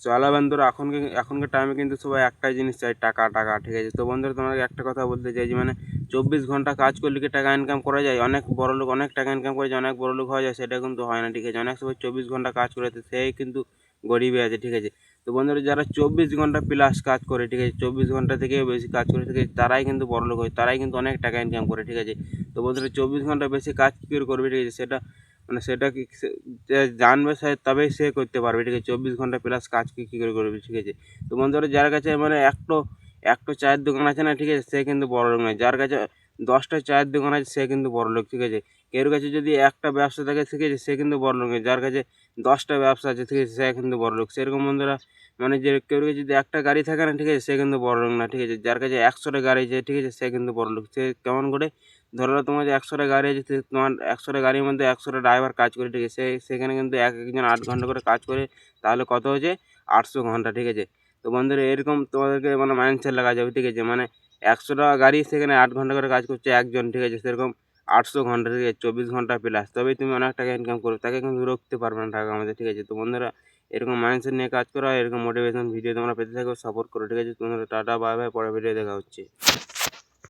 চলো বন্ধুরা, এখনকার টাইমে কিন্তু সবাই একটাই জিনিস চাই, টাকা টাকা, ঠিক আছে। তো বন্ধুরা তোমাকে একটা কথা বলতে চাই যে 24 ঘন্টা কাজ করলে কি টাকা ইনকাম করা যায়? অনেক বড় লোক অনেক টাকা ইনকাম করে যায়, অনেক বড় লোক হয়ে যায়, সেটা কিন্তু হয় না, ঠিক আছে। অনেক সময় 24 ঘন্টা কাজ করে সেই কিন্তু গরিবই আছে, ঠিক আছে। তো বন্ধুরা যারা 24 ঘন্টা প্লাস কাজ করে, ঠিক আছে, 24 ঘন্টা থেকে বেশি কাজ করে, ঠিক আছে, তারাই কিন্তু বড় লোক হয়, তারাই কিন্তু অনেক টাকা ইনকাম করে, ঠিক আছে। তো বন্ধুরা 24 ঘন্টা বেশি কাজ কী করে করবে, ঠিক আছে, সেটা কি যে জানবে সে তবেই সে করতে পারবে, ঠিক আছে। 24 ঘন্টা প্লাস কাজ কী করে করবে, ঠিক আছে। তো বন্ধুরা যার কাছে একটো একটো চায়ের দোকান আছে না, ঠিক আছে, সে কিন্তু বড় লোক নয়। যার কাছে 10টা চায়ের দোকান আছে সে কিন্তু বড় লোক, ঠিক আছে। কেউর কাছে যদি একটা ব্যবসা থাকে, ঠিক আছে, সে কিন্তু বড় লোক নয়। যার কাছে 10টা ব্যবসা আছে, ঠিক আছে, সে কিন্তু বড় লোক। সেরকম বন্ধুরা যে কেউর কাছে যদি একটা গাড়ি থাকে না, ঠিক আছে, সে কিন্তু বড় লোক না, ঠিক আছে। যার কাছে 100টা গাড়ি আছে, ঠিক আছে, সে কিন্তু বড় লোক। সে কেমন করে? ধরো তোমার যে 100টা গাড়ি আছে, তোমার 100টা গাড়ির মধ্যে 100টা ড্রাইভার কাজ করে, ঠিক আছে। সেখানে কিন্তু একজন 8 ঘন্টা করে কাজ করে, তাহলে কত হয়েছে? 800 ঘন্টা, ঠিক আছে। তো বন্ধুরা এরকম তোমাদেরকে মাইন্ডসেট লাগা যাবে, ঠিক আছে। 100টা গাড়ি সেখানে 8 ঘন্টা করে কাজ করছে একজন, ঠিক আছে। সেরকম 800 ঘন্টা, ঠিক আছে, 24 ঘন্টা প্লাস, তবেই তুমি অনেক টাকা ইনকাম করবে। তাকে কিন্তু রুখতে পারবে না টাকা আমাদের, ঠিক আছে। তো বন্ধুরা এরকম মাইন্ডসেট নিয়ে কাজ করা, এরকম মোটিভেশন ভিডিও তোমরা পেতে থাকো, সাপোর্ট করো, ঠিক আছে। তোমরা টাটা, বাই বাই, পরের ভিডিও দেখা হচ্ছে।